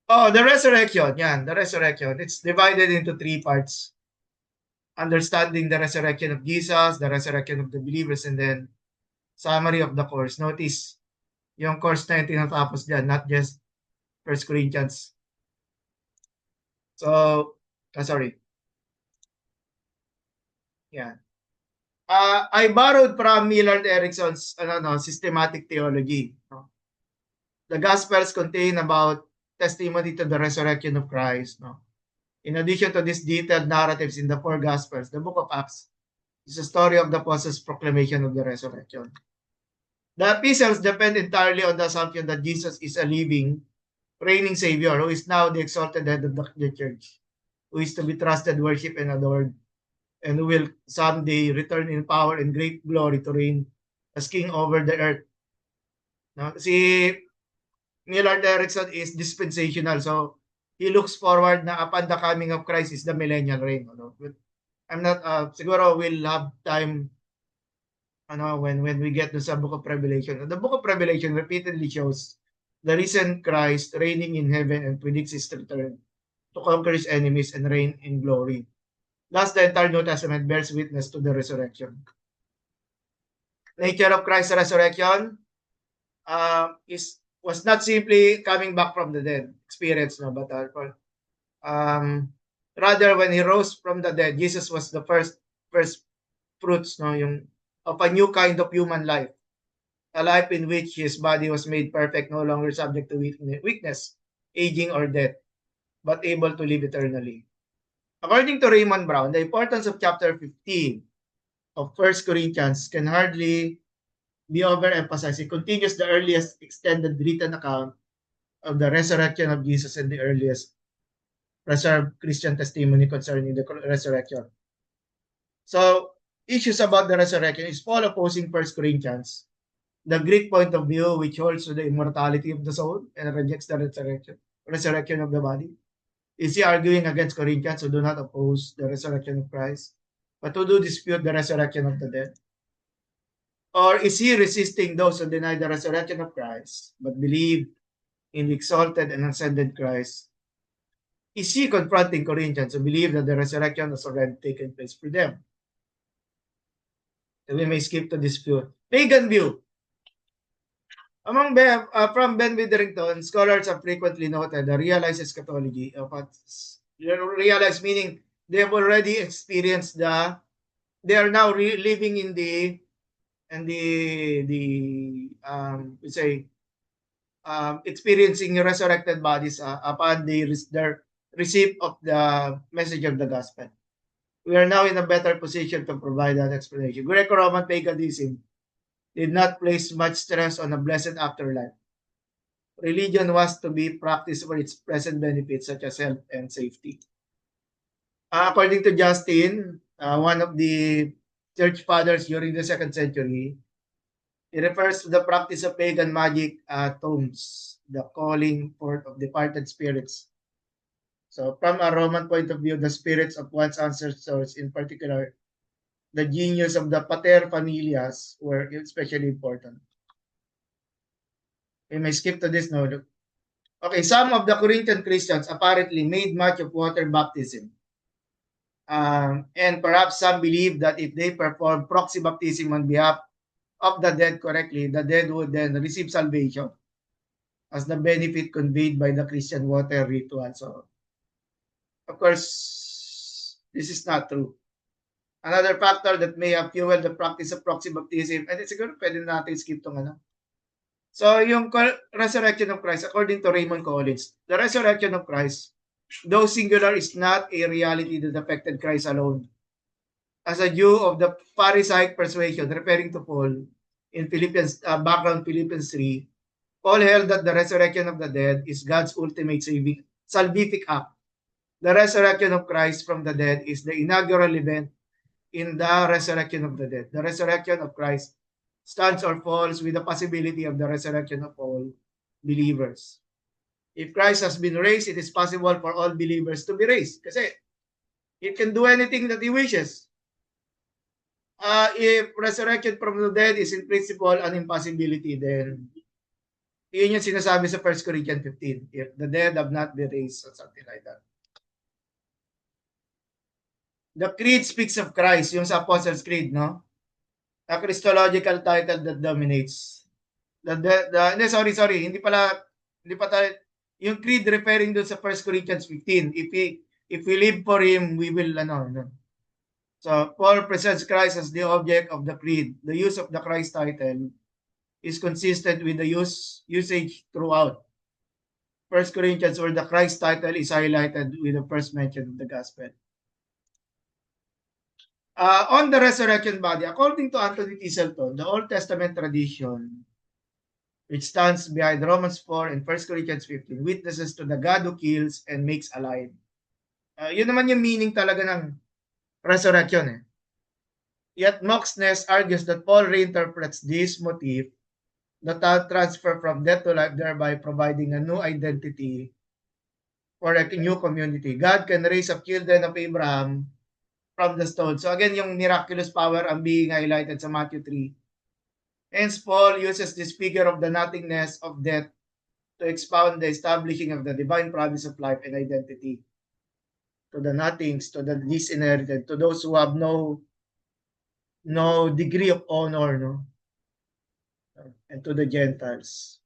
Oh, the resurrection. Yan, the resurrection. It's divided into three parts. Understanding the resurrection of Jesus, the resurrection of the believers, and then summary of the course. Notice, yung course na yung tinatapos dyan, not just First Corinthians. So, sorry. Yan. I borrowed from Millard Erickson's systematic theology. No? The Gospels contain about testimony to the resurrection of Christ. No? In addition to these detailed narratives in the four Gospels, the book of Acts is a story of the apostles' proclamation of the resurrection. The epistles depend entirely on the assumption that Jesus is a living, reigning Savior who is now the exalted head of the church, who is to be trusted, worshipped, and adored, and who will someday return in power and great glory to reign as king over the earth. No? Si Millard Erickson is dispensational, so he looks forward na upon the coming of Christ is the millennial reign. No? I'm not, siguro we'll have time when we get to sa Book of Revelation. The Book of Revelation repeatedly shows the risen Christ reigning in heaven and predicts his return to conquer his enemies and reign in glory. Thus, the entire New Testament bears witness to the resurrection. Nature of Christ's resurrection was not simply coming back from the dead experience, no, but rather when he rose from the dead, Jesus was the first fruits, no, yung of a new kind of human life, a life in which his body was made perfect, no longer subject to weakness, aging, or death, but able to live eternally. According to Raymond Brown, the importance of chapter 15 of 1 Corinthians can hardly be overemphasized. It continues the earliest extended written account of the resurrection of Jesus and the earliest preserved Christian testimony concerning the resurrection. So, issues about the resurrection is Paul opposing 1 Corinthians, the Greek point of view which holds to the immortality of the soul and rejects the resurrection of the body. Is he arguing against Corinthians who do not oppose the resurrection of Christ, but who do dispute the resurrection of the dead? Or is he resisting those who deny the resurrection of Christ, but believe in the exalted and ascended Christ? Is he confronting Corinthians who believe that the resurrection has already taken place for them? And we may skip to this view. Pagan view. From Ben Witherington, scholars have frequently noted the realized eschatology of realized meaning they have already experienced they are now living in experiencing resurrected bodies upon their receipt of the message of the gospel. We are now in a better position to provide that explanation. Greco-Roman paganism did not place much stress on a blessed afterlife. Religion was to be practiced for its present benefits such as health and safety. According to Justin, one of the church fathers during the 2nd century, he refers to the practice of pagan magic tombs, the calling forth of departed spirits. So from a Roman point of view, the spirits of one's ancestors, in particular, the genius of the pater familias, were especially important. We may skip to this now. Okay, some of the Corinthian Christians apparently made much of water baptism. And perhaps some believe that if they perform proxy baptism on behalf of the dead correctly, the dead would then receive salvation as the benefit conveyed by the Christian water ritual. So, of course, this is not true. Another factor that may have fueled the practice of proxy baptism, and siguro pwede natin skip tong ano. So, yung resurrection of Christ, according to Raymond Collins, the resurrection of Christ, though singular, is not a reality that affected Christ alone. As a Jew of the Pharisaic persuasion, referring to Paul in Philippians, background Philippians 3, Paul held that the resurrection of the dead is God's ultimate salvific act. The resurrection of Christ from the dead is the inaugural event in the resurrection of the dead. The resurrection of Christ stands or falls with the possibility of the resurrection of all believers. If Christ has been raised, it is possible for all believers to be raised. Kasi he can do anything that he wishes. If resurrection from the dead is in principle an impossibility, then Yun yung sinasabi sa 1 Corinthians 15. If the dead have not been raised, or something like that. The creed speaks of Christ, yung sa Apostles' Creed, no? A Christological title that dominates. Sorry, hindi pa tayo, yung creed referring doon sa 1 Corinthians 15. If we live for Him, we will, ano. So, Paul presents Christ as the object of the creed. The use of the Christ title is consistent with the usage throughout 1 Corinthians, where the Christ title is highlighted with the first mention of the gospel. On the resurrection body, according to Anthony Tisselton, the Old Testament tradition, which stands behind Romans 4 and 1 Corinthians 15, witnesses to the God who kills and makes alive. Yun naman yung meaning talaga ng resurrection. Yet Moxnes argues that Paul reinterprets this motif, the transfer from death to life, thereby providing a new identity for a new community. God can raise up children of Abraham from the stone. So again, yung miraculous power ang being highlighted sa Matthew 3. Hence, Paul uses this figure of the nothingness of death to expound the establishing of the divine promise of life and identity to the nothings, to the disinherited, to those who have no degree of honor, no, and to the Gentiles.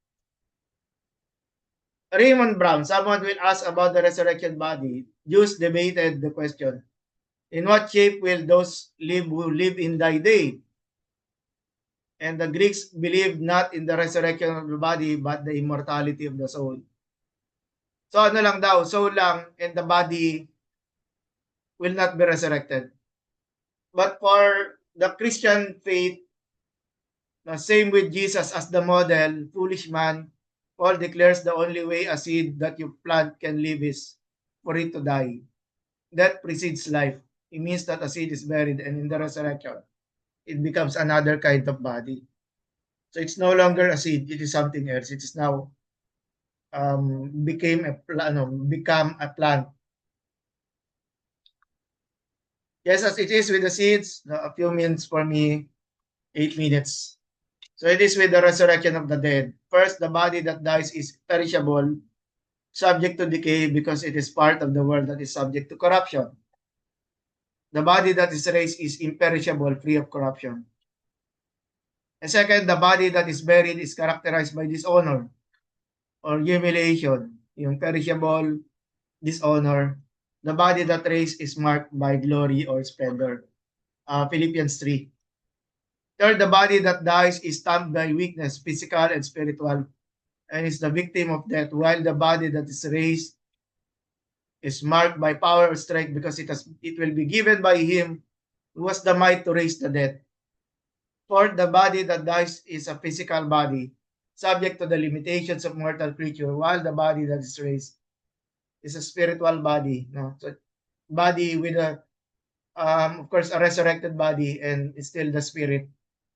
Raymond Brown, someone will ask about the resurrection body. Jews debated the question, in what shape will those live who live in thy day? And the Greeks believed not in the resurrection of the body, but the immortality of the soul. So ano lang daw, soul lang, and the body will not be resurrected. But for the Christian faith, same with Jesus as the model, foolish man, Paul declares the only way a seed that you plant can live is for it to die. That precedes life. It means that a seed is buried, and in the resurrection, it becomes another kind of body. So it's no longer a seed, it is something else. It is now become a plant. Yes, as it is with the seeds, a few minutes for me, 8 minutes. So it is with the resurrection of the dead. First, the body that dies is perishable, subject to decay because it is part of the world that is subject to corruption. The body that is raised is imperishable, free of corruption. And second, the body that is buried is characterized by dishonor or humiliation, yung perishable, dishonor. The body that raised is marked by glory or splendor. Philippians 3. Third, the body that dies is stamped by weakness, physical and spiritual, and is the victim of death, while the body that is raised is marked by power or strength because it will be given by him who has the might to raise the dead. Fourth, the body that dies is a physical body, subject to the limitations of mortal creature, while the body that is raised is a spiritual body. No? So body with of course, a resurrected body, and it's still the spirit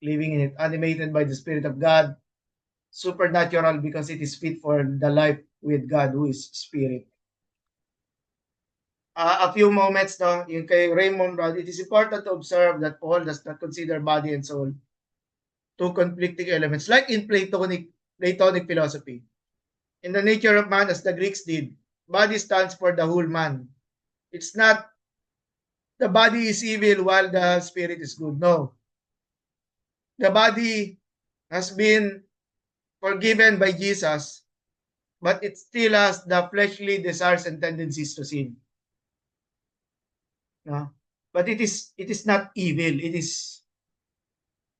living in it, animated by the Spirit of God, supernatural because it is fit for the life with God who is spirit. A few moments, no, yung kay Raymond Brown, it is important to observe that Paul does not consider body and soul two conflicting elements, like in Platonic philosophy. In the nature of man, as the Greeks did, body stands for the whole man. It's not the body is evil while the spirit is good. No. The body has been forgiven by Jesus, but it still has the fleshly desires and tendencies to sin. No? But it is not evil. It is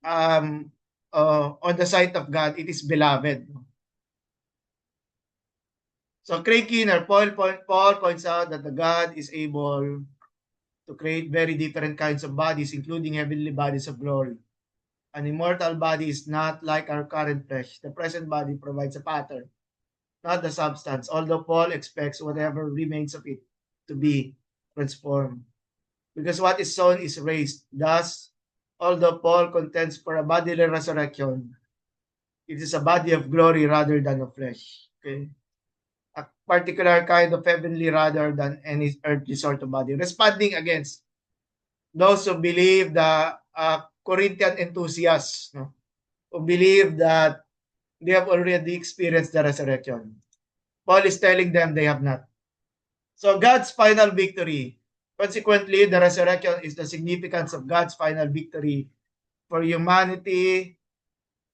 on the sight of God, it is beloved. So Craig Keener, Paul points out that the God is able to create very different kinds of bodies, including heavenly bodies of glory. An immortal body is not like our current flesh. The present body provides a pattern, not the substance, although Paul expects whatever remains of it to be transformed. Because what is sown is raised. Thus, although Paul contends for a bodily resurrection, it is a body of glory rather than of flesh. Okay? A particular kind of heavenly rather than any earthly sort of body. Responding against those who believe the Corinthian enthusiasts, no? Who believe that they have already experienced the resurrection. Paul is telling them they have not. So God's final victory. Consequently, the resurrection is the significance of God's final victory for humanity,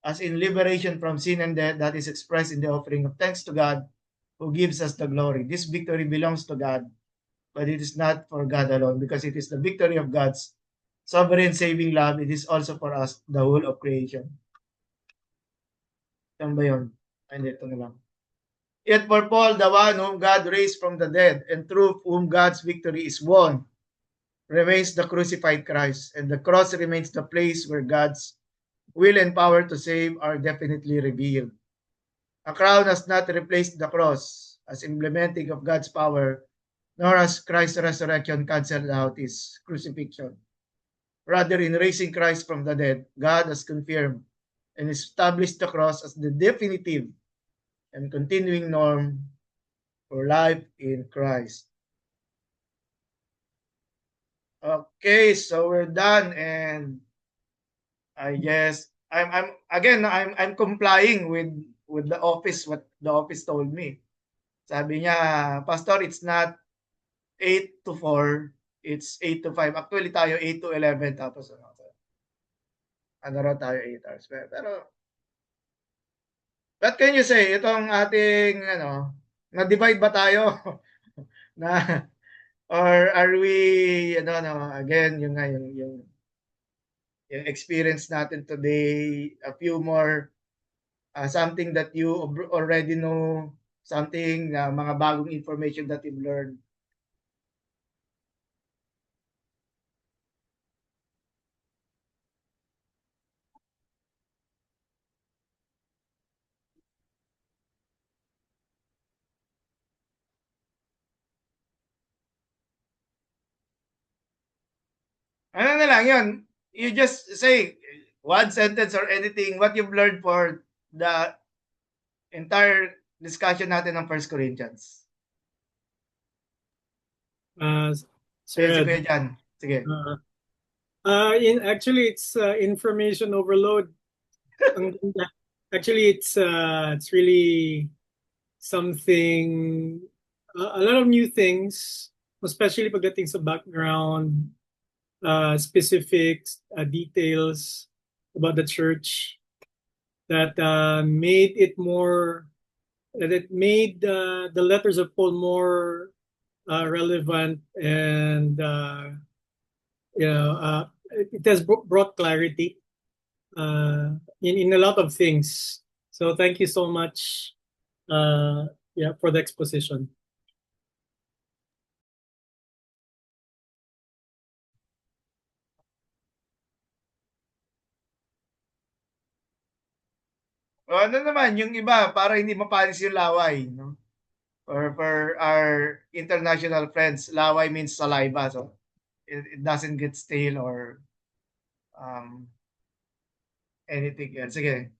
as in liberation from sin and death, that is expressed in the offering of thanks to God who gives us the glory. This victory belongs to God, but it is not for God alone, because it is the victory of God's sovereign saving love. It is also for us, the whole of creation. Yan ba yun? Ay, ito na lang. Yet for Paul, the one whom God raised from the dead, and through whom God's victory is won, remains the crucified Christ, and the cross remains the place where God's will and power to save are definitely revealed. A crown has not replaced the cross as implementing of God's power, nor has Christ's resurrection canceled out his crucifixion. Rather, in raising Christ from the dead, God has confirmed and established the cross as the definitive and continuing norm for life in Christ. Okay, so we're done, and I guess I'm complying with the office, what the office told me. Sabi niya, Pastor, it's not 8 to 4, it's 8 to 5. Actually tayo 8 to 11, tapos ano raw tayo 8 hours. Pero what can you say? Itong ating na-divide ba tayo? na or are we again yung experience natin today, a few more something that you already know, something mga bagong information that you've learned. Ano na lang yun, you just say one sentence or anything what you've learned for the entire discussion natin ng First Corinthians. Sige, si Sir, Kuya Jan. Sige. actually, it's information overload. Actually, it's really something, a lot of new things, especially pagdating sa background, specifics, details about the church that made it more, that it made the letters of Paul more relevant, and it has brought clarity in a lot of things. So thank you so much, for the exposition. O ano naman, yung iba, para hindi mapanis yung laway, no? For our international friends, laway means saliva, so it doesn't get stale or anything else. Sige.